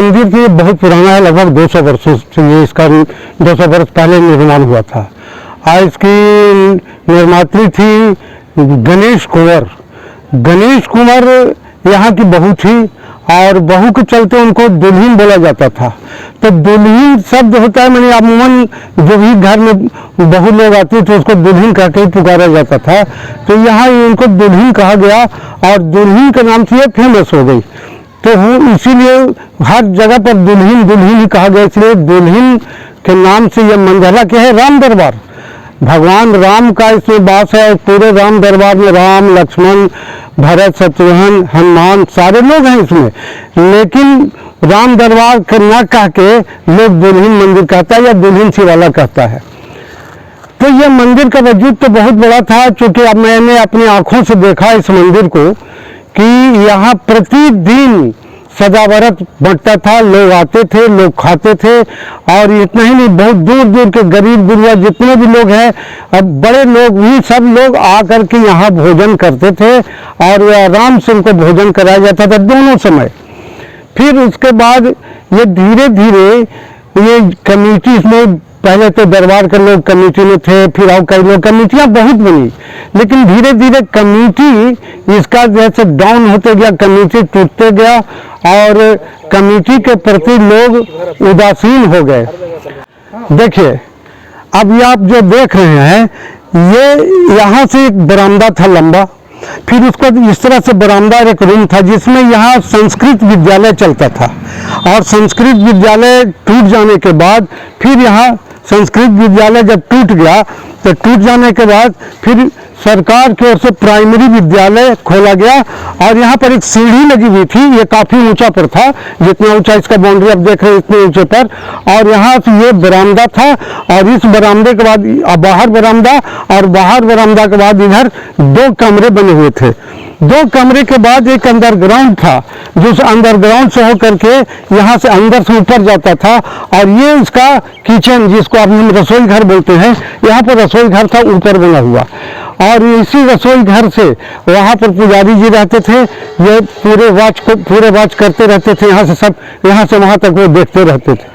मंदिर तो बहुत पुराना है, लगभग 200 वर्षों से ये इसका 200 वर्ष पहले निर्माण हुआ था। और इसकी निर्मात्री थी गणेश कुंवर। गणेश कुंवर यहाँ की बहू थी और बहू के चलते उनको दुल्हन बोला जाता था। तो दुल्हन शब्द होता है, मैंने अमूमन जो भी घर में बहू लोग आती तो उसको दुल्हन कह के ही पुकारा जाता था। तो यहाँ इनको दुल्हन कहा गया और दुल्हन के नाम से ये फेमस हो गई। तो इसीलिए हर जगह पर दुल्हन दुल्हन ही कहा गया, इसलिए दुल्हन के नाम से ये मंदिर क्या है, राम दरबार। भगवान राम का इसमें वास है। पूरे राम दरबार में राम, लक्ष्मण, भरत, शत्रुघ्न, हनुमान सारे लोग हैं इसमें। लेकिन राम दरबार न कह के लोग दुल्हन मंदिर कहता है या दुल्हन शिवाला कहता है। तो ये मंदिर का वजूद तो बहुत बड़ा था, क्योंकि अब मैंने अपनी आंखों से देखा इस मंदिर को कि यहाँ प्रतिदिन सजावट बढ़ता था, लोग आते थे, लोग खाते थे। और इतना ही नहीं, बहुत दूर दूर के गरीब गुरबा जितने भी लोग हैं, अब बड़े लोग भी सब लोग आकर के यहाँ भोजन करते थे और आराम से उनको भोजन कराया जाता था दोनों समय। फिर उसके बाद ये धीरे धीरे ये कमेटी, इसमें पहले तो दरबार के लोग कमेटी में थे, फिर और कई लोग, कमेटियाँ बहुत बनी, लेकिन धीरे धीरे कमेटी इसका जैसे डाउन होते गया, कमेटी टूटते गया और कमेटी के प्रति लोग उदासीन हो गए। देखिए अब ये आप जो देख रहे हैं, ये यहाँ से एक बरामदा था लंबा, फिर उसको इस तरह से बरामदा एक रूम था जिसमें यहाँ संस्कृत विद्यालय चलता था। और संस्कृत विद्यालय टूट जाने के बाद फिर यहाँ संस्कृत विद्यालय जब टूट गया तो टूट जाने के बाद फिर सरकार की ओर से प्राइमरी विद्यालय खोला गया। और यहाँ पर एक सीढ़ी लगी हुई थी, ये काफ़ी ऊंचा पर था, जितना ऊंचा इसका बाउंड्री आप देख रहे हैं इतने ऊंचे पर। और यहाँ से ये बरामदा था और इस बरामदे के बाद बाहर बरामदा, और बाहर बरामदा के बाद इधर 2 कमरे बने हुए थे। 2 कमरे के बाद एक अंडरग्राउंड था, जो अंडरग्राउंड से होकर के यहाँ से अंदर से ऊपर जाता था। और ये इसका किचन, जिसको आप हम रसोई घर बोलते हैं, यहाँ पर रसोई घर था ऊपर बना हुआ। और इसी रसोई घर से वहाँ पर पुजारी जी रहते थे, ये पूरे वाच करते रहते थे, यहाँ से वहाँ तक वो देखते रहते थे।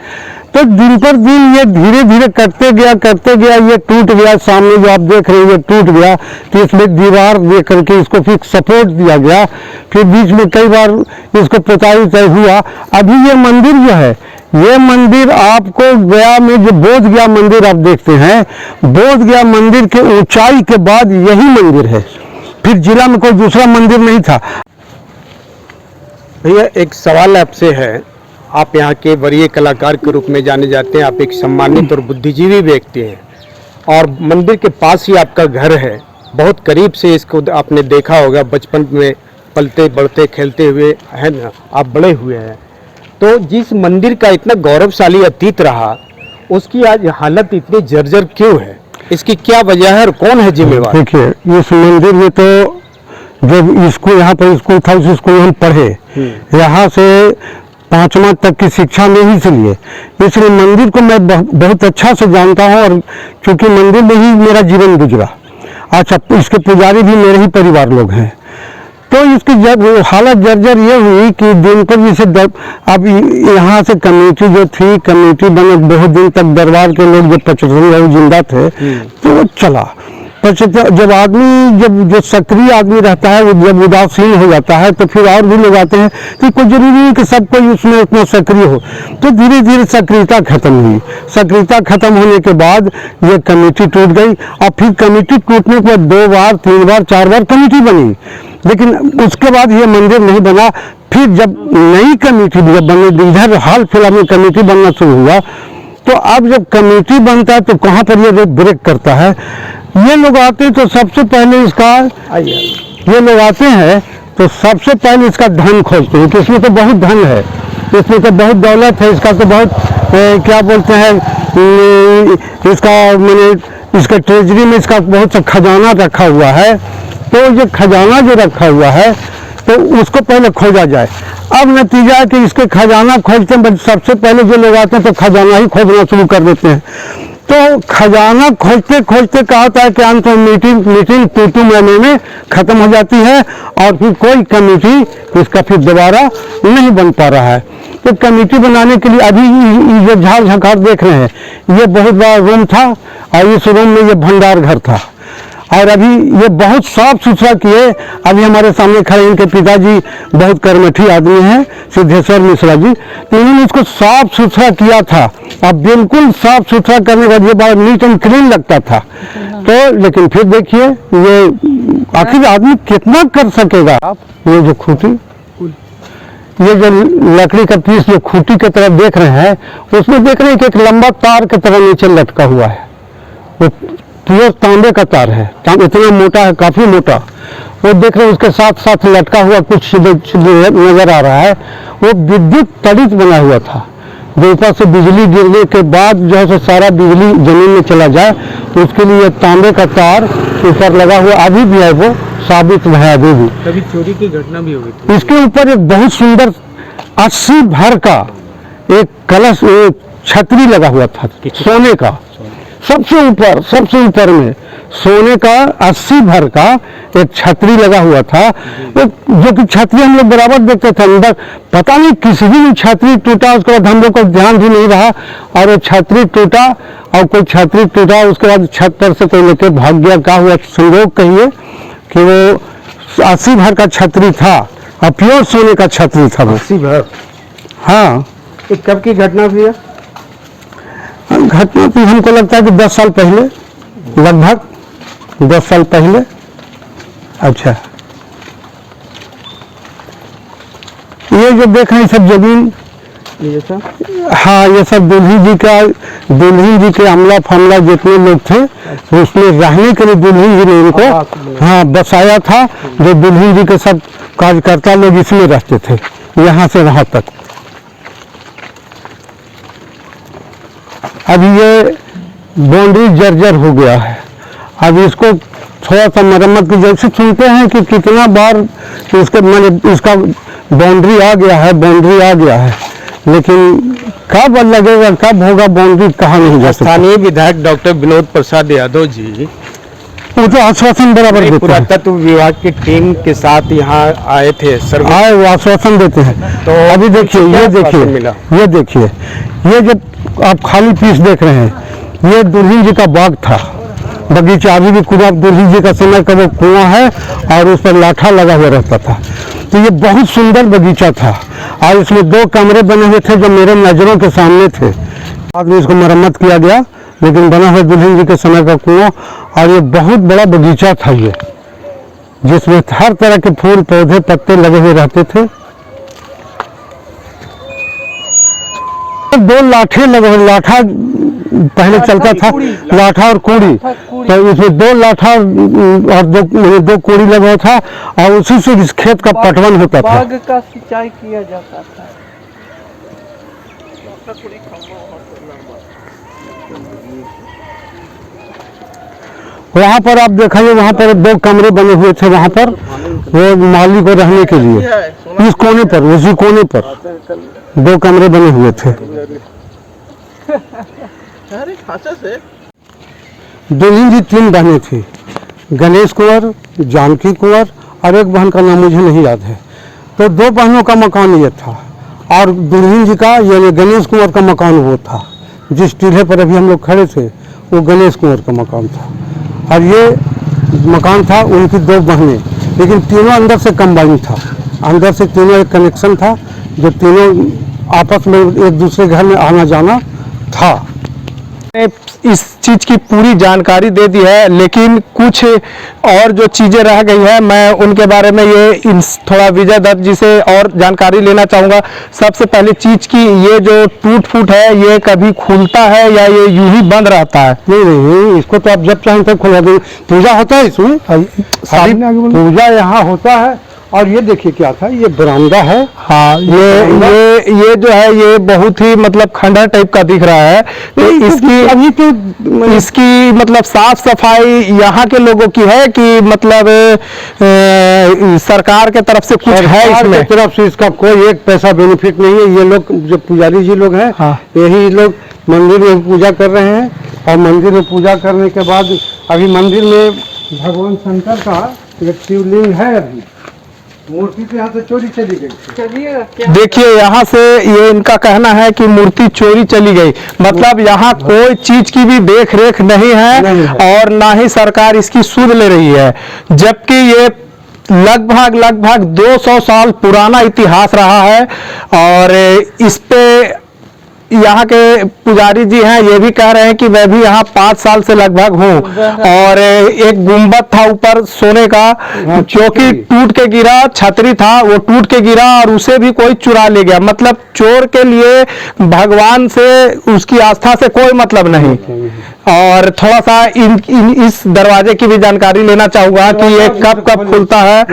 तो दिन पर दिन ये धीरे धीरे करते गया, ये टूट गया। सामने जो आप देख रहे हैं ये टूट गया, तो इसमें दीवार दे करके इसको फिर सपोर्ट दिया गया। फिर बीच में कई बार इसको पुताई तय हुआ। अभी ये मंदिर जो है, ये मंदिर आपको गया में जो बोध गया मंदिर आप देखते हैं, बोध गया मंदिर के ऊंचाई के बाद यही मंदिर है, फिर जिला में कोई दूसरा मंदिर नहीं था। भैया एक सवाल आपसे है, आप यहाँ के वरीय कलाकार के रूप में जाने जाते हैं, आप एक सम्मानित और बुद्धिजीवी व्यक्ति हैं और मंदिर के पास ही आपका घर है, बहुत करीब से इसको आपने देखा होगा, बचपन में पलते बढ़ते खेलते हुए है ना आप बड़े हुए हैं। तो जिस मंदिर का इतना गौरवशाली अतीत रहा, उसकी आज हालत इतनी जर्जर क्यों है? इसकी क्या वजह है और कौन है जिम्मेवार? देखिए इस मंदिर में तो जब स्कूल, यहाँ पर स्कूल था, उस स्कूल में हम पढ़े, यहाँ से 5वां तक की शिक्षा में ही से लिए, इसलिए मंदिर को मैं बहुत अच्छा से जानता हूँ। और चूँकि मंदिर में ही मेरा जीवन गुजरा। अच्छा, इसके पुजारी भी मेरे ही परिवार लोग हैं। तो इसकी जब हालत जर्जर ये हुई कि दिन पर जैसे अब यहाँ से कमेटी जो थी, कमेटी बने बहुत दिन तक, दरबार के लोग जब 75 लोग जिंदा थे तो वो चला। जब आदमी, जब जो सक्रिय आदमी रहता है, वो जब उदासीन हो जाता है तो फिर और भी लोग आते हैं, तो कोई जरूरी नहीं कि सब कोई उसमें उतना सक्रिय हो। तो धीरे धीरे सक्रियता खत्म हुई। सक्रियता खत्म होने के बाद ये कमेटी टूट गई। और फिर कमेटी टूटने के बाद 2 बार 3 बार 4 बार कमेटी बनी, लेकिन उसके बाद ये मंदिर नहीं बना। फिर जब नई कमेटी जब बनी, इधर हाल फिलहाल में कमेटी बनना शुरू हुआ, तो अब जब कमेटी बनता है तो कहाँ पर ये ब्रेक करता है। ये लोग आते हैं तो सबसे पहले इसका, ये लोग आते हैं तो सबसे पहले इसका धन खोजते हैं कि इसमें तो बहुत धन है, इसमें तो बहुत दौलत है, इसका तो बहुत क्या बोलते हैं, इसका मैंने इसका ट्रेजरी में इसका बहुत सा खजाना रखा हुआ है। तो ये खजाना जो रखा हुआ है तो उसको पहले खोजा जाए। अब नतीजा है कि इसके खजाना खोजते हैं, सबसे पहले जो लोग आते हैं तो खजाना ही खोजना शुरू कर देते हैं। तो खजाना खोजते खोजते क्या होता है कि अंत में मीटिंग 2 महीने में खत्म हो जाती है और फिर कोई कमेटी इसका फिर दोबारा नहीं बन पा रहा है। एक कमेटी बनाने के लिए अभी ये जो झाड़ झंकार देख रहे हैं ये बहुत बड़ा रूम था और इस रूम में ये भंडार घर था और अभी ये बहुत साफ सुथरा किए। अभी हमारे सामने खड़े इनके पिताजी बहुत कर्मठी आदमी हैं सिद्धेश्वर मिश्रा जी, तो इन्होंने इसको साफ सुथरा किया था। अब बिल्कुल साफ सुथरा करने के बाद ये बड़ा नीट एंड क्लीन लगता था। तो लेकिन फिर देखिए ये आखिर आदमी कितना कर सकेगा। आप ये जो खूंटी, ये जो लकड़ी का पीस जो खूंटी की तरफ देख रहे हैं उसमें देख रहे हैं कि एक लंबा तार की तरह नीचे लटका हुआ है। वो प्योर तांबे का तार है, इतना मोटा है, काफी मोटा। वो देख रहे हैं उसके साथ साथ लटका हुआ कुछ नजर आ रहा है। वो विद्युत तड़ित बना हुआ था जो ऊपर से बिजली गिरने के बाद जो है सारा बिजली जमीन में चला जाए तो उसके लिए तांबे का तार ऊपर लगा हुआ अभी भी है, वो साबित है अभी भी। कभी चोरी की घटना भी हुई थी। इसके ऊपर एक बहुत सुंदर 80 भर का एक कलश, एक छतरी लगा हुआ था सोने का, सबसे ऊपर में सोने का 80 भर का एक छतरी लगा हुआ था। जो कि छतरी हम लोग बराबर देखते थे अंदर, पता नहीं किसी भी छतरी टूटा, उसके बाद हम लोग को ध्यान भी नहीं रहा और वो छतरी टूटा और कोई छतरी टूटा उसके बाद छत पर से कोई लेके भाग गया। क्या हुआ संयोग कहिए कि वो 80 भर का छतरी था और प्योर सोने का छतरी था वो। 80 भर। हाँ, ये कब की घटना हुई है? घटना तो हमको लगता है कि 10 साल पहले, लगभग 10 साल पहले। अच्छा, ये जो देख रहे हैं सब जमीन, ये सब, हाँ ये सब दुल्हन जी के अमला फमला जितने लोग थे उसमें रहने के लिए दुल्हन जी ने इनको हाँ बसाया था। जो दुल्हन जी के सब कार्यकर्ता लोग इसमें रहते थे, यहाँ से वहाँ तक। अभी ये बाउंड्री जर्जर हो गया है, अब इसको थोड़ा सा मरम्मत की जैसे सुनते हैं कि कितना बार इसके मैंने इसका बाउंड्री आ गया है, लेकिन कब लगेगा, कब होगा बाउंड्री, कहाँ नहीं जा सकता। स्थानीय विधायक डॉक्टर विनोद प्रसाद यादव जी वो तो आश्वासन बराबर देते हैं, पुरातत्व विभाग की टीम के साथ यहाँ आए थे सर्वे। आए वो आश्वासन देते हैं। तो अभी देखिए, ये देखिए ये जो आप खाली पीस देख रहे हैं, ये दुल्हन जी का बाग था, बगीचा। अभी भी कुआं, दुल्हन जी का समय का वो कुआं है और उस पर लाठा लगा हुआ रहता था। तो ये बहुत सुंदर बगीचा था और इसमें 2 कमरे बने हुए थे जो मेरे नज़रों के सामने थे। बाद में इसको मरम्मत किया गया, लेकिन बना हुआ दुल्हन जी के समय का कुआं। और ये बहुत बड़ा बगीचा था ये, जिसमें हर तरह के फूल पौधे पत्ते लगे हुए रहते थे। 2 लाठे लगे हुए, लाठा पहले चलता था, लाठा और कोड़ी। तो इसमें 2 लाठा और 2 कोड़ी लगा हुआ था और उसी से इस खेत का पटवन होता था। बाग का सिंचाई किया जाता था। वहाँ पर आप देखिए, वहाँ पर 2 कमरे बने हुए थे, वहाँ पर वो माली को रहने के लिए। इस कोने पर, उसी कोने पर 2 कमरे बने हुए थे। दुल्हन जी 3 बहनें थी, गणेश कुंवर, जानकी कुंवर और एक बहन का नाम मुझे नहीं याद है। तो 2 बहनों का मकान ये था और दुल्हन जी का यानी गणेश कुंवर का मकान वो था। जिस टीले पर अभी हम लोग खड़े थे वो गणेश कुंवर का मकान था और ये मकान था उनकी 2 बहनें, लेकिन तीनों अंदर से कंबाइन था, अंदर से तीनों एक कनेक्शन था, जो तीनों आपस में एक दूसरे घर में आना जाना था। इस चीज की पूरी जानकारी दे दी है, लेकिन कुछ और जो चीजें रह गई है मैं उनके बारे में थोड़ा विजय दत्त जी से और जानकारी लेना चाहूंगा। सबसे पहले चीज की, ये जो टूट फूट है ये कभी खुलता है या ये यूं ही बंद रहता है? नहीं, इसको तो आप जब चाहें तब खुला देंगे। पूजा होता है इसमें, पूजा यहाँ होता है। और ये देखिए क्या था, ये बरामदा है। हाँ, ये जो है ये बहुत ही मतलब खंडहर टाइप का दिख रहा है। तो इसकी मतलब साफ सफाई यहाँ के लोगों की है कि मतलब सरकार के तरफ से कुछ है इसमें? तरफ से इसका कोई एक पैसा बेनिफिट नहीं है। ये लोग जो पुजारी जी लोग हैं, हाँ, यही लोग मंदिर में पूजा कर रहे हैं और मंदिर में पूजा करने के बाद अभी मंदिर में भगवान शंकर का एक शिवलिंग है। अभी मूर्ति तो यहाँ से चोरी चली गई। चलिएगा क्या? देखिए यहाँ से ये इनका कहना है कि मूर्ति चोरी चली गई, मतलब यहाँ कोई चीज की भी देख रेख नहीं है और ना ही सरकार इसकी सुध ले रही है, जबकि ये लगभग 200 साल पुराना इतिहास रहा है। और इस पे यहाँ के पुजारी जी हैं, ये भी कह रहे हैं कि मैं भी यहाँ 5 साल से लगभग हूँ। और एक गुंबद था ऊपर सोने का जो कि टूट के गिरा, छतरी था वो टूट के गिरा और उसे भी कोई चुरा ले गया। मतलब चोर के लिए भगवान से उसकी आस्था से कोई मतलब नहीं। और थोड़ा सा इस दरवाजे की भी जानकारी लेना चाहूंगा कि ये कब खुलता है,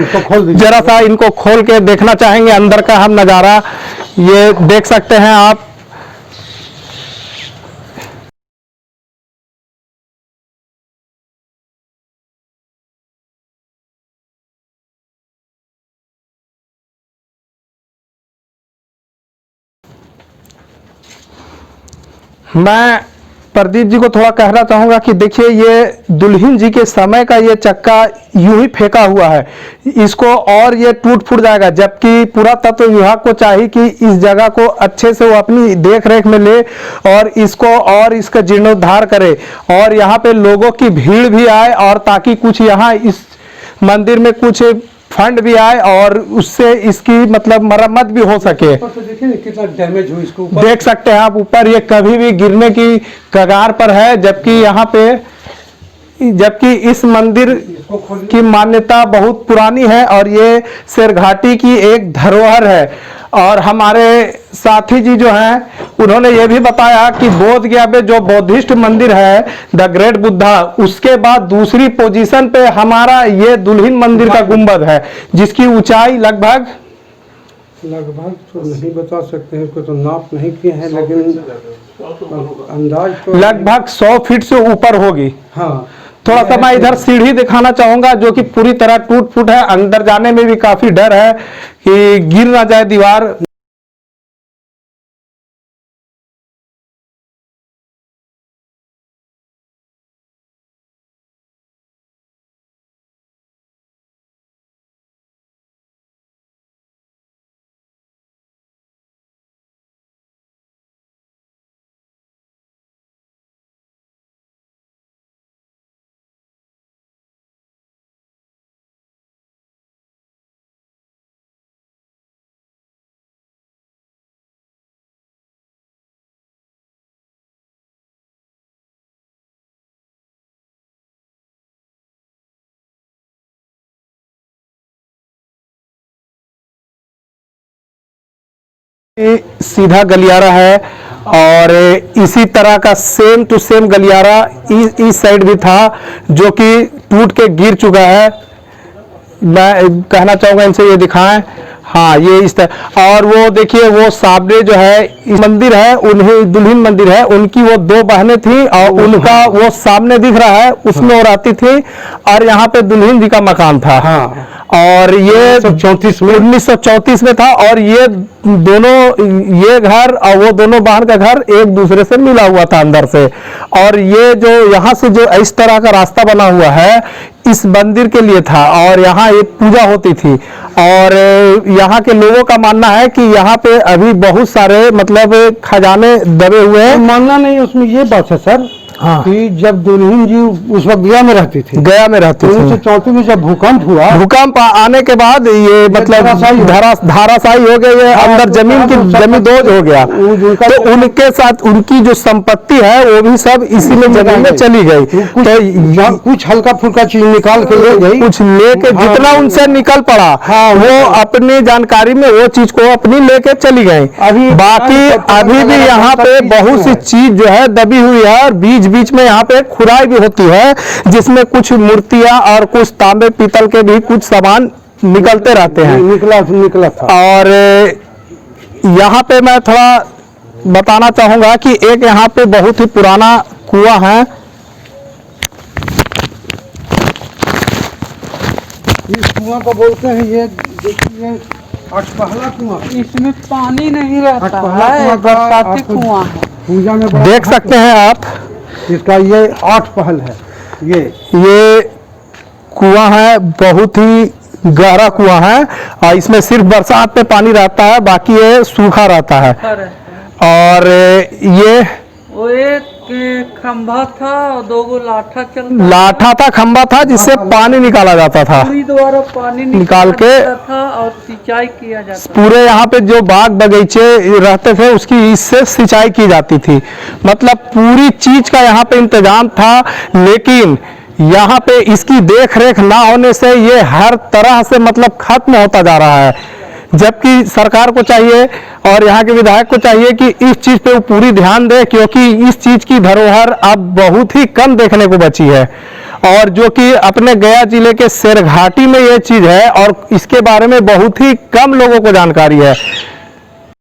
जरा सा इनको खोल के देखना चाहेंगे। अंदर का हम नज़ारा ये देख सकते हैं आप। मैं प्रदीप जी को थोड़ा कहना चाहूंगा कि देखिए ये दुल्हन जी के समय का ये चक्का यूं ही फेंका हुआ है, इसको और ये टूट फूट जाएगा। जबकि पुरातत्व विभाग को चाहिए कि इस जगह को अच्छे से वो अपनी देख रेख में ले और इसको और इसका जीर्णोद्धार करे और यहाँ पे लोगों की भीड़ भी आए और ताकि कुछ यहाँ इस मंदिर में कुछ फंड भी आए और उससे इसकी मतलब मरम्मत भी हो सके। तो देखिए कितना डैमेज हुई इसको ऊपर। देख सकते हैं आप ऊपर ये कभी भी गिरने की कगार पर है, जबकि इस मंदिर की मान्यता बहुत पुरानी है और ये शेरघाटी की एक धरोहर है। और हमारे साथी जी जो हैं उन्होंने ये भी बताया कि बोध गया में जो बौद्धिस्ट मंदिर है द ग्रेट बुद्धा, उसके बाद दूसरी पोजीशन पे हमारा ये दुल्हिन मंदिर का गुंबद है जिसकी ऊंचाई लगभग तो नहीं बता सकते हैं, इसको तो नाप नहीं किए हैं, लेकिन अंदाज तो लगभग 100 फीट से ऊपर होगी। हाँ, थोड़ा सा मैं इधर सीढ़ी दिखाना चाहूंगा जो कि पूरी तरह टूट फूट है, अंदर जाने में भी काफी डर है कि गिर ना जाए दीवार। सीधा गलियारा है और इसी तरह का सेम टू सेम गलियारा इस साइड भी था जो कि टूट के गिर चुका है। मैं कहना चाहूंगा इनसे ये दिखाएं। हाँ, ये इस तरह। और वो देखिए वो सामने जो है इस मंदिर है, उन्हीं दुल्हन मंदिर है, उनकी वो 2 बहनें थी और उनका वो सामने दिख रहा है उसमें वो रहती थी और यहाँ पे दुल्हन जी का मकान था। हाँ। और ये 1934 में था और ये दोनों, ये घर और वो दोनों बहन का घर एक दूसरे से मिला हुआ था अंदर से। और ये जो यहाँ से जो इस तरह का रास्ता बना हुआ है इस मंदिर के लिए था और यहाँ एक पूजा होती थी। और यहाँ के लोगों का मानना है कि यहाँ पे अभी बहुत सारे मतलब खजाने दबे हुए हैं। मानना नहीं, उसमें ये बात है सर, हाँ, कि जब दुल्हन जी उस वक्त गया में रहती थी, 1934 में जब भूकंप हुआ, भूकंप आने के बाद ये मतलब धाराशायी हो गए, ये अंदर जमींदोज हो गया। तो उनके साथ उनकी जो संपत्ति है वो भी सब इसी में जमीन में चली गई। तो कुछ हल्का फुल्का चीज निकाल के ले गई, कुछ लेके जितना उनसे निकल पड़ा वो अपनी जानकारी में वो चीज को अपनी लेके चली गई। बाकी अभी भी यहाँ पे बहुत सी चीज जो है दबी हुई है और बीच बीच में यहाँ पे खुदाई भी होती है जिसमें कुछ मूर्तियां और कुछ तांबे पीतल के भी कुछ सामान निकलते रहते हैं। निकला था। और यहाँ पे मैं थोड़ा बताना चाहूंगा कि एक यहाँ पे बहुत ही पुराना कुआं है। इस कुआं को बोलते हैं, ये देखिए अठपहला कुआं। इसमें पानी नहीं रहता अठपहला है, कुआं का बरसाती कुआं है। पूजा में देख सकते हैं आप, इसका ये 8 पहल है। ये कुआं है, बहुत ही गहरा कुआं है और इसमें सिर्फ बरसात में पानी रहता है, बाकी ये सूखा रहता है। और ये वो एक खंभा था और 2 लाठा चलता लाठा था, खंभा था जिससे पानी निकाला जाता था। पूरी द्वारा पानी निकाल के जाता था और सिंचाई किया जाता पूरे यहाँ पे जो बाग बगीचे रहते थे उसकी इससे सिंचाई की जाती थी। मतलब पूरी चीज का यहाँ पे इंतजाम था, लेकिन यहाँ पे इसकी देख रेख ना होने से ये हर तरह से मतलब खत्म होता जा रहा है। जबकि सरकार को चाहिए और यहाँ के विधायक को चाहिए कि इस चीज पे वो पूरी ध्यान दे, क्योंकि इस चीज की धरोहर अब बहुत ही कम देखने को बची है। और जो कि अपने गया जिले के शेरघाटी में ये चीज है और इसके बारे में बहुत ही कम लोगों को जानकारी है।